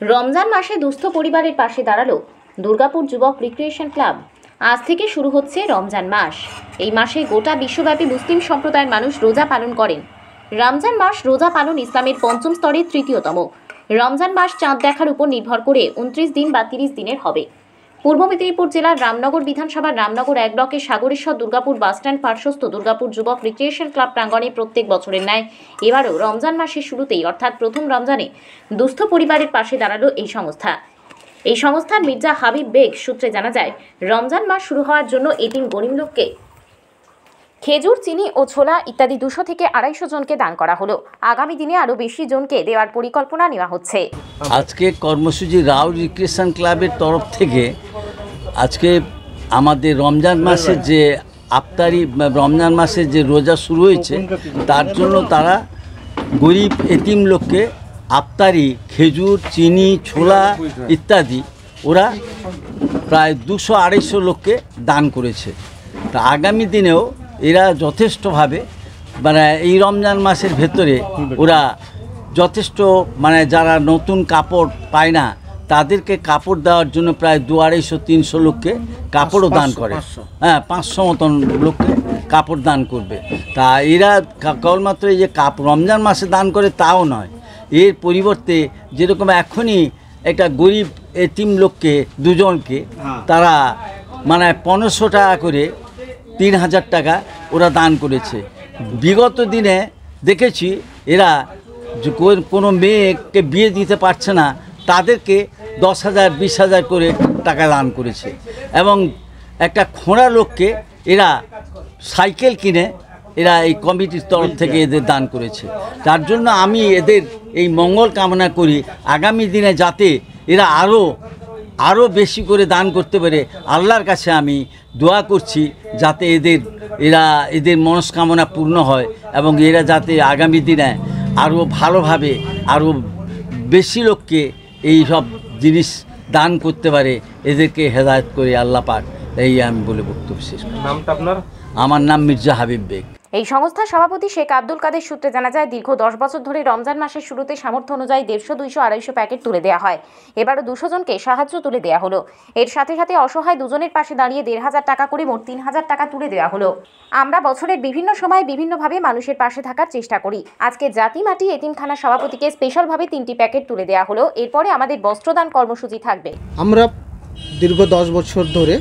রমজান মাসে দুস্থ পরিবারের পাশে দাঁড়ালো দুর্গাপুর যুবক রিক্রিয়েশন ক্লাব। আজ থেকে শুরু হচ্ছে রমজান মাস। এই মাসে গোটা বিশ্বব্যাপী মুসলিম সম্প্রদায়ের মানুষ রোজা পালন করেন। রমজান মাস রোজা পালন ইসলামের পঞ্চম স্তরের তৃতীয়তম। রমজান মাস চাঁদ দেখার উপর নির্ভর করে 29 দিন বা 30 দিনের হবে। পূর্ব মেদিনীপুর জেলার রামনগর বিধানসভার রামনগর 1 ব্লকের সাগরেশ্বর দুর্গাপুর বাসস্ট্যান্ড পার্শ্বস্থ দুর্গাপুর যুবক রিক্রিয়েশন ক্লাব প্রাঙ্গণে প্রত্যেক বছরের ন্যায় এবারও রমজান মাসের শুরুতেই অর্থাৎ প্রথম রমজানে দুস্থ পরিবারের পাশে দাঁড়ালো এই সংস্থা। এই সংস্থার মির্জা হাবিব বেগ সূত্রে জানা যায়, রমজান মাস শুরু হওয়ার জন্য এতিম গরিব লোককে খেজুর, চিনি ও ছোলা ইত্যাদি 200 থেকে 250 জনকে দান করা হলো। আগামী দিনে আরও বেশি জনকে দেওয়ার পরিকল্পনা নেওয়া হচ্ছে। আজকে কর্মসূচি রাও রিক্রিয়েশন ক্লাবের তরফ থেকে আজকে আমাদের রমজান মাসের যে আফতারি, রমজান মাসের যে রোজা শুরু হয়েছে তার জন্য তারা গরিব এতিম লোককে আফতারি, খেজুর, চিনি, ছোলা ইত্যাদি ওরা প্রায় 200-250 লোককে দান করেছে। তা আগামী দিনেও এরা যথেষ্টভাবে এই রমজান মাসের ভেতরে ওরা যথেষ্ট যারা নতুন কাপড় পায় না তাদেরকে কাপড় দেওয়ার জন্য প্রায় 200-250-300 লোককে কাপড়ও দান করে। 500 মতন লোককে কাপড় দান করবে। তা এরা কেবলমাত্র এই যে রমজান মাসে দান করে তাও নয়, এর পরিবর্তে যেরকম এখনই একটা গরিব এতিম লোককে দুজনকে তারা 1500 টাকা করে 3000 টাকা ওরা দান করেছে। বিগত দিনে দেখেছি এরা কোনো মেয়েকে বিয়ে দিতে পারছে না তাদেরকে 10,000 20,000 করে টাকা দান করেছে, এবং একটা খোঁড়া লোককে এরা সাইকেল কিনে এরা এই কমিটির তরফ থেকে এদের দান করেছে। তার জন্য আমি এদের এই মঙ্গল কামনা করি, আগামী দিনে যাতে এরা আরও বেশি করে দান করতে পারে। আল্লাহর কাছে আমি দোয়া করছি যাতে এদের মনস্কামনা পূর্ণ হয় এবং এরা যাতে আগামী দিনে আরও ভালোভাবে আরও বেশি লোককে এই সব জিনিস দান করতে পারে, এদেরকে হেদায়েত করে আল্লাহ পাক, এই আমি বলে বক্তব্য শেষ করি। নামটা আপনার? আমার নাম মির্জা হাবিব বেগ। এই সংস্থার সভাপতি শেখ আব্দুল কাদের সূত্রে জানা যায়, দীর্ঘ 10 বছর ধরে রমজান মাসের শুরুতে সামর্থ্য অনুযায়ী 150, 200, 250 প্যাকেট তুলে দেওয়া হয়। এবারও 200 জনকে সাহায্য তুলে দেওয়া হলো। এর সাথে সাথে অসহায় দুজনের পাশে দাঁড়িয়ে 1500 টাকা করে মোট 3000 টাকা তুলে দেওয়া হলো। আমরা বছরের বিভিন্ন সময় বিভিন্নভাবে মানুষের পাশে থাকার চেষ্টা করি। আজকে জাতিমাটি এতিমখানা সভাপতিকে স্পেশালভাবে 3টি প্যাকেট তুলে দেওয়া হলো। এরপরে আমাদের বস্ত্রদান কর্মসূচি থাকবে। আমরা দীর্ঘ 10 বছর ধরে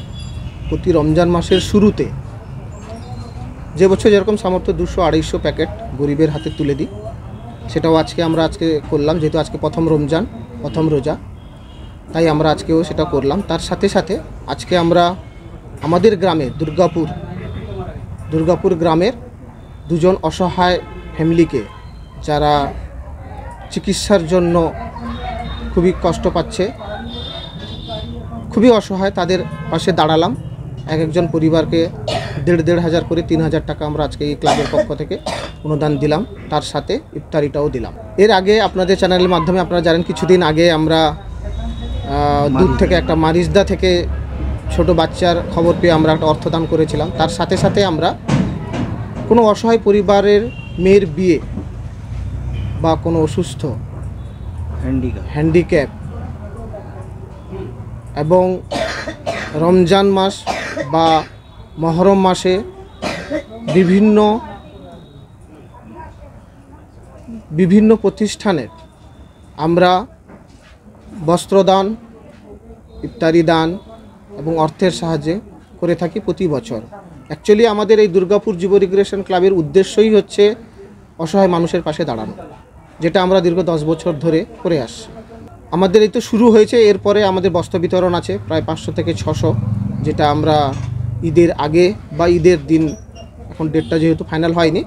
প্রতি রমজান মাসের শুরুতে যে বছর যেরকম সামর্থ্য 200-250 প্যাকেট গরিবের হাতে তুলে দিই, সেটাও আমরা আজকে করলাম। যেহেতু আজকে প্রথম রমজান, প্রথম রোজা, তাই আমরা আজকেও সেটা করলাম। তার সাথে সাথে আজকে আমরা আমাদের গ্রামে দুর্গাপুর গ্রামের 2 জন অসহায় ফ্যামিলিকে, যারা চিকিৎসার জন্য খুবই কষ্ট পাচ্ছে, খুবই অসহায়, তাদের পাশে দাঁড়ালাম। একজন পরিবারকে 1,500 করে 3000 টাকা আমরা আজকে এই ক্লাবের পক্ষ থেকে অনুদান দিলাম। তার সাথে ইফতারিটাও দিলাম। এর আগে আপনাদের চ্যানেলের মাধ্যমে আপনারা জানেন, কিছুদিন আগে আমরা দূর থেকে একটা মারিজদা থেকে ছোট বাচ্চার খবর পেয়ে আমরা একটা অর্থদান করেছিলাম। তার সাথে সাথে আমরা কোনো অসহায় পরিবারের মেয়ের বিয়ে বা কোনো অসুস্থ, হ্যান্ডিক্যাপ এবং রমজান মাস বা মহরম মাসে বিভিন্ন প্রতিষ্ঠানের আমরা বস্ত্রদান, ইফতারি দান এবং অর্থের সাহায্যে করে থাকি প্রতি বছর। অ্যাকচুয়ালি আমাদের এই দুর্গাপুর যুব রিক্রিয়েশন ক্লাবের উদ্দেশ্যই হচ্ছে অসহায় মানুষের পাশে দাঁড়ানো, যেটা আমরা দীর্ঘ 10 বছর ধরে করে আসছি। আমাদের এই তো শুরু হয়েছে, এরপরে আমাদের বস্ত্র বিতরণ আছে প্রায় 500 থেকে 600, যেটা আমরা ঈদের আগে বা ঈদের দিন, এখন ডেটটা যেহেতু ফাইনাল হয়নি,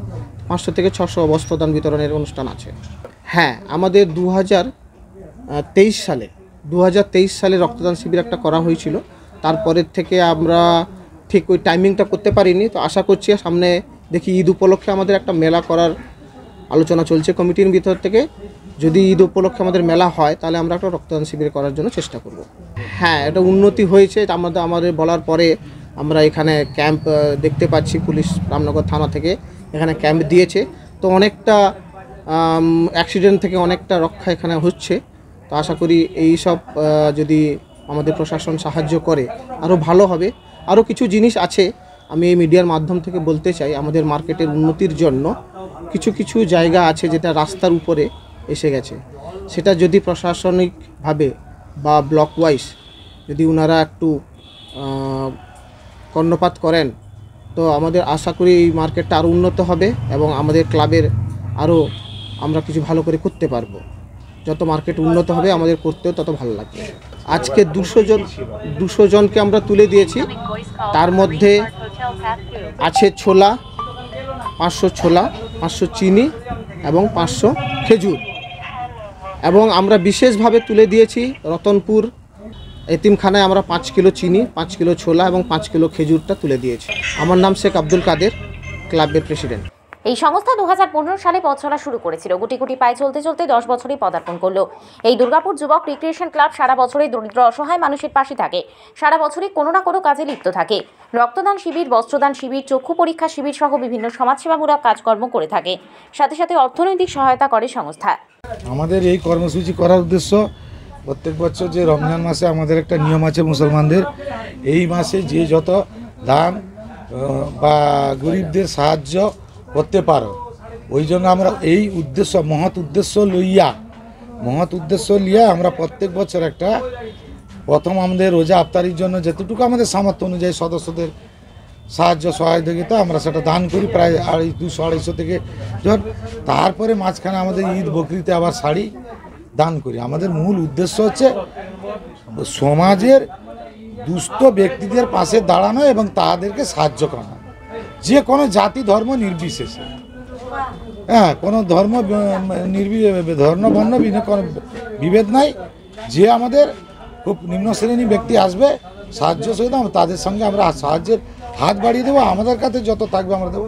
500 থেকে 600 বস্ত্রদান বিতরণের অনুষ্ঠান আছে। হ্যাঁ, আমাদের 2023 সালে রক্তদান শিবির একটা করা হয়েছিল। তারপরের থেকে আমরা ঠিক ওই টাইমিংটা করতে পারিনি। তো আশা করছি সামনে দেখি ঈদ উপলক্ষে আমাদের একটা মেলা করার আলোচনা চলছে কমিটির ভিতর থেকে। যদি ঈদ উপলক্ষে আমাদের মেলা হয় তাহলে আমরা একটা রক্তদান শিবির করার জন্য চেষ্টা করব। হ্যাঁ, এটা উন্নতি হয়েছে। আমাদের বলার পরে আমরা এখানে ক্যাম্প দেখতে পাচ্ছি, পুলিশ রামনগর থানা থেকে এখানে ক্যাম্প দিয়েছে। তো অনেকটা অ্যাক্সিডেন্ট থেকে অনেকটা রক্ষা এখানে হচ্ছে। তো আশা করি এই সব যদি আমাদের প্রশাসন সাহায্য করে আরও ভালো হবে। আরও কিছু জিনিস আছে আমি এই মিডিয়ার মাধ্যম থেকে বলতে চাই। আমাদের মার্কেটের উন্নতির জন্য কিছু কিছু জায়গা আছে যেটা রাস্তার উপরে এসে গেছে, সেটা যদি প্রশাসনিকভাবে বা ব্লক ওয়াইজ যদি ওনারা একটু কর্ণপাত করেন তো আমাদের আশা করি এই মার্কেটটা আরও উন্নত হবে এবং আমাদের ক্লাবের আরও আমরা কিছু ভালো করে করতে পারবো। যত মার্কেট উন্নত হবে আমাদের করতেও তত ভালো লাগবে। আজকে 200 জনকে আমরা তুলে দিয়েছি, তার মধ্যে আছে ছোলা 500 ছোলা, 500 চিনি এবং 500 খেজুর। এবং আমরা বিশেষভাবে তুলে দিয়েছি রতনপুর এতিমখানায় আমরা 5 কিলো চিনি, 5 কিলো ছোলা এবং 5 কিলো খেজুরটা তুলে দিয়েছি। আমার নাম শেখ আব্দুল কাদের, ক্লাবের প্রেসিডেন্ট। এই সংস্থা 2015 সালে পথ চলা শুরু করেছিল। গুটি গুটি পায়ে চলতে চলতে 10 বছরেই পদার্পণ করলো। এই দুর্গাপুর যুবক রিক্রিয়েশন ক্লাব সারা বছরই দরিদ্র অসহায় মানুষের পাশে থাকে। সারা বছরই কোনো না কোনো কাজে লিপ্ত থাকে। রক্তদান শিবির, বস্ত্রদান শিবির, চক্ষু পরীক্ষা শিবির সহ বিভিন্ন সমাজসেবামূলক কাজকর্ম করে থাকে। সাথে সাথে অর্থনৈতিক সহায়তা করে সংস্থা। আমাদের এই কর্মসূচি করার উদ্দেশ্য, প্রত্যেক বছর যে রমজান মাসে আমাদের একটা নিয়ম আছে মুসলমানদের, এই মাসে যে যত দান বা গরিবদের সাহায্য করতে পারো, ওই জন্য আমরা এই উদ্দেশ্য মহৎ উদ্দেশ্য লিয়া আমরা প্রত্যেক বছর একটা প্রথম আমাদের রোজা আফতারির জন্য যেতটুকু আমাদের সামর্থ্য অনুযায়ী সদস্যদের সাহায্য সহযোগিতা আমরা সেটা দান করি, প্রায় 200-250 থেকে জন। তারপরে মাঝখানে আমাদের ঈদ বকরিতে আবার শাড়ি দান করি। আমাদের মূল উদ্দেশ্য হচ্ছে সমাজের দুস্থ ব্যক্তিদের পাশে দাঁড়ানো এবং তাদেরকে সাহায্য করা, যে কোনো জাতি ধর্ম নির্বিশেষে। হ্যাঁ, কোনো ধর্ম বর্ণ কোনো বিভেদ নাই। যে আমাদের খুব নিম্ন শ্রেণী ব্যক্তি আসবে সাহায্য সহিত তাদের সঙ্গে আমরা সাহায্যের হাত বাড়িয়ে দেবো। আমাদের কাছে যত থাকবে আমরা দেবো।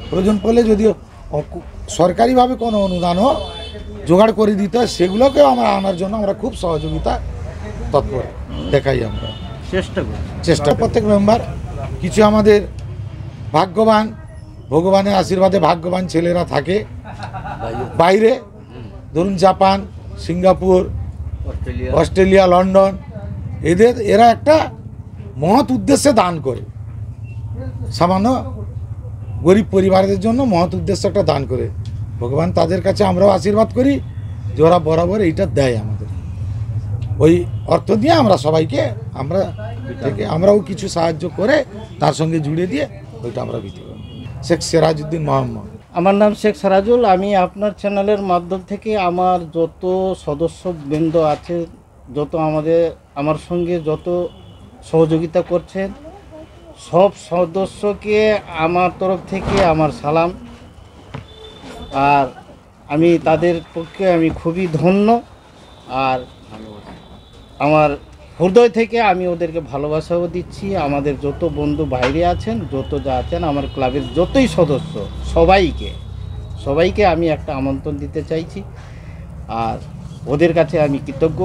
প্রয়োজন পড়লে যদিও সরকারিভাবে কোনো অনুদানও জোগাড় করে দিতে হয়, সেগুলোকেও আমরা আনার জন্য আমরা খুব সহযোগিতা তৎপর দেখাই। আমরা চেষ্টা প্রত্যেক মেম্বার কিছু আমাদের ভাগ্যবান, ভগবানের আশীর্বাদে ভাগ্যবান ছেলেরা থাকে বাইরে, ধরুন জাপান, সিঙ্গাপুর, অস্ট্রেলিয়া, লন্ডন, এরা একটা মহৎ উদ্দেশ্যে দান করে। সামান্য গরিব পরিবারদের জন্য মহৎ উদ্দেশ্যে একটা দান করে। ভগবান তাদের কাছে আমরাও আশীর্বাদ করি যে ওরা বরাবর এইটা দেয় আমাদের। ওই অর্থ দিয়ে আমরা সবাইকে আমরাও কিছু সাহায্য করে তার সঙ্গে জুড়ে দিয়ে ওইটা আমরা বিক্রি করি। শেখ সিরাজউদ্দিন মোহাম্মদ। আমার নাম শেখ সিরাজুল। আমি আপনার চ্যানেলের মাধ্যম থেকে আমার যত সদস্যবৃন্দ আছে, যত আমার সঙ্গে যত সহযোগিতা করছেন, সব সদস্যকে আমার তরফ থেকে আমার সালাম। আর আমি তাদের পক্ষে আমি খুবই ধন্য, আর আমার হৃদয় থেকে আমি ওদেরকে ভালোবাসাও দিচ্ছি। আমাদের যত বন্ধু বাইরে আছেন, যত যা আছেন, আমার ক্লাবের যতই সদস্য সবাইকে আমি একটা আমন্ত্রণ দিতে চাইছি। আর ওদের কাছে আমি কৃতজ্ঞ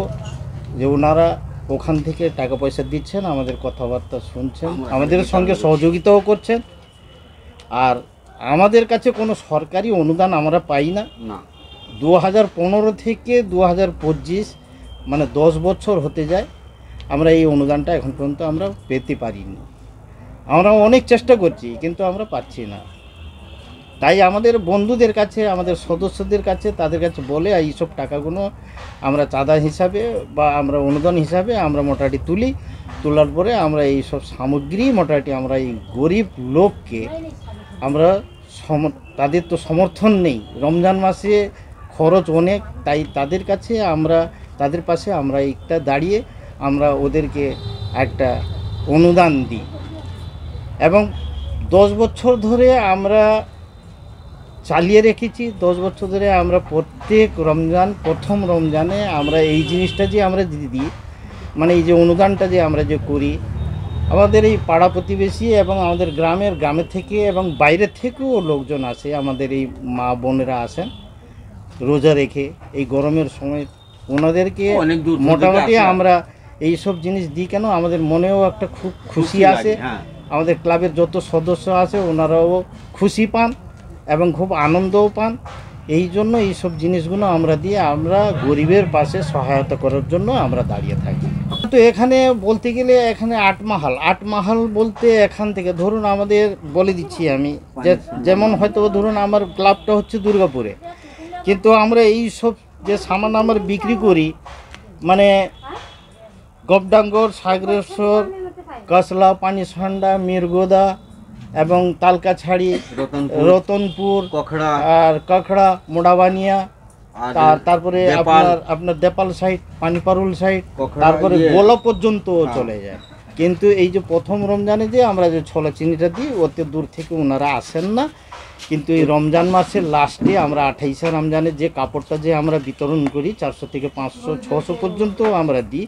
যে ওনারা ওখান থেকে টাকা পয়সা দিচ্ছেন, আমাদের কথাবার্তা শুনছেন, আমাদের সঙ্গে সহযোগিতাও করছেন। আর আমাদের কাছে কোনো সরকারি অনুদান আমরা পাই না। 2015 থেকে 2025 মানে 10 বছর হতে যায়, আমরা এই অনুদানটা এখন পর্যন্ত আমরা পেতে পারিনি। আমরা অনেক চেষ্টা করছি কিন্তু আমরা পাচ্ছি না। তাই আমাদের বন্ধুদের কাছে, আমাদের সদস্যদের কাছে, তাদের কাছে বলে এইসব টাকাগুলো আমরা চাঁদা হিসাবে বা আমরা অনুদান হিসাবে আমরা মোটামুটি তোলার পরে আমরা এইসব সামগ্রী মোটামুটি আমরা এই গরিব লোককে আমরা তাদের তো সমর্থন নেই, রমজান মাসে খরচ অনেক, তাই তাদের পাশে আমরা একটা দাঁড়িয়ে আমরা ওদেরকে একটা অনুদান দিই। এবং 10 বছর ধরে আমরা চালিয়ে রেখেছি। 10 বছর ধরে আমরা প্রত্যেক প্রথম রমজানে আমরা এই জিনিসটা যে আমরা দিই, মানে এই যে অনুদানটা যে আমরা যে করি, আমাদের এই পাড়া প্রতিবেশী এবং আমাদের গ্রামের থেকে এবং বাইরে থেকেও লোকজন আসে। আমাদের এই মা বোনেরা আসেন রোজা রেখে এই গরমের সময়, ওনাদেরকে মোটামুটি আমরা এই সব জিনিস দিই। কেন আমাদের মনেও একটা খুব খুশি আসে। আমাদের ক্লাবের যত সদস্য আছে ওনারাও খুশি পান এবং খুব আনন্দও পান। এই জন্য এইসব জিনিসগুলো আমরা দিয়ে আমরা গরিবের পাশে সহায়তা করার জন্য আমরা দাঁড়িয়ে থাকি। তো এখানে বলতে গেলে এখানে আট মাহাল বলতে এখান থেকে ধরুন আমাদের বলে দিচ্ছি আমি যেমন হয়তো ধরুন আমার ক্লাবটা হচ্ছে দুর্গাপুরে, কিন্তু আমরা এই সব যে সামান আমরা বিক্রি করি মানে গবডাঙ্গর, সাগরেশ্বর, কাসলা, পানিসান্ডা, মিরগোদা এবং তালকাছাড়ি, রতনপুর, আর কখড়া, মোড়াবানিয়া, তারপরে আপনার দেপাল সাইড, পানিপারুল সাইড, তারপরে গোলা পর্যন্ত চলে যায়। কিন্তু এই যে প্রথম রমজানে যে আমরা যে ছোলা চিনিটা দিই ওতে দূর থেকে ওনারা আসেন না, কিন্তু এই রমজান মাসের লাস্টে আমরা 28শে রমজানে যে কাপড়টা যে আমরা বিতরণ করি 400 থেকে 500 600 পর্যন্ত আমরা দিই,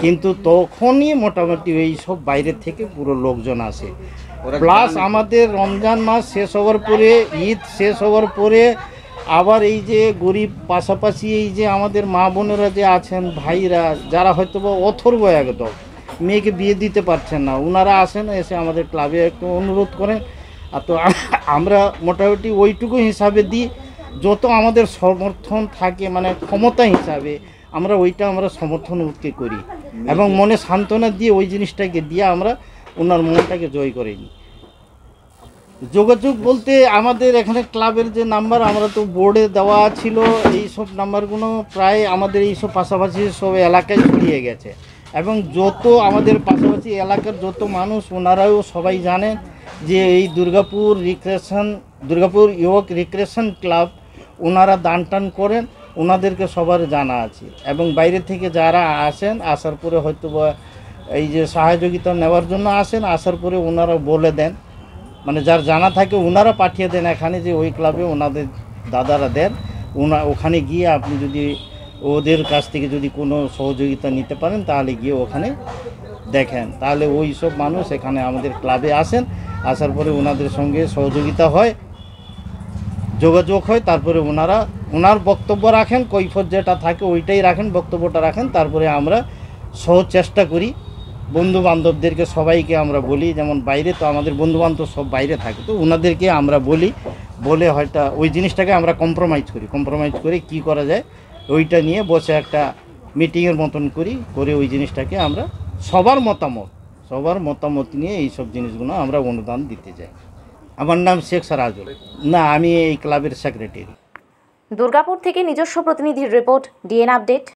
কিন্তু তখনই মোটামুটি এই সব বাইরের থেকে পুরো লোকজন আসে। প্লাস আমাদের রমজান মাস শেষ হওয়ার পরে, ঈদ শেষ হওয়ার পরে আবার এই যে গরিব পাশাপাশি এই যে আমাদের মা বোনেরা যে আছেন, ভাইরা যারা হয়তো বা অথর্ব একদম মেয়েকে বিয়ে দিতে পারছেন না, ওনারা আসেন, এসে আমাদের ক্লাবে একটু অনুরোধ করেন। আর তো আমরা মোটামুটি ওইটুকু হিসাবে দিই, যত আমাদের সমর্থন থাকে মানে ক্ষমতা হিসাবে আমরা আমরা সমর্থন ওকে করি এবং মনে সান্ত্বনা দিয়ে ওই জিনিসটাকে দিয়ে আমরা ওনার মনটাকে জয় করে নিই। যোগাযোগ বলতে আমাদের এখানে ক্লাবের যে নাম্বার আমরা তো বোর্ডে দেওয়া ছিল, এই সব নাম্বারগুলো প্রায় আমাদের এই সব পাশাপাশি সব এলাকায় ছড়িয়ে গেছে এবং যত আমাদের পাশাপাশি এলাকার যত মানুষ ওনারাও সবাই জানেন যে এই দুর্গাপুর ইয়ক রিক্রিয়েশন ক্লাব ওনারা দান টান করেন, ওনাদেরকে সবার জানা আছে। এবং বাইরে থেকে যারা আসেন, আসার পরে হয়তো বা এই যে সহযোগিতা নেওয়ার জন্য আসেন, আসার পরে ওনারা বলে দেন, মানে যার জানা থাকে ওনারা পাঠিয়ে দেন এখানে যে ওই ক্লাবে ওনাদের দাদারা দেন, ওখানে গিয়ে আপনি যদি ওদের কাছ থেকে যদি কোনো সহযোগিতা নিতে পারেন তাহলে গিয়ে ওখানে দেখেন, তাহলে ওই সব মানুষ এখানে আমাদের ক্লাবে আসেন, আসার পরে ওনাদের সঙ্গে সহযোগিতা হয়, যোগাযোগ হয়, তারপরে ওনার বক্তব্য রাখেন, কৈফত যেটা থাকে ওইটাই রাখেন, বক্তব্যটা রাখেন, তারপরে আমরা সহজ চেষ্টা করি বন্ধু বান্ধবদেরকে সবাইকে আমরা বলি, যেমন বাইরে তো আমাদের বন্ধু বান্ধব সব বাইরে থাকে, তো ওনাদেরকে আমরা বলে হয়তো ওই জিনিসটাকে আমরা কম্প্রোমাইজ করে কি করা যায় ওইটা নিয়ে বসে একটা মিটিংয়ের মতন করে ওই জিনিসটাকে আমরা সবার মতামত নিয়ে এই সব জিনিসগুলো আমরা অনুদান দিতে যাই। আমার নাম শেখ সারাজুল, না আমি এই ক্লাবের সেক্রেটারি। দুর্গাপুর থেকে নিজস্ব প্রতিনিধির রিপোর্ট, ডিএন আপডেট।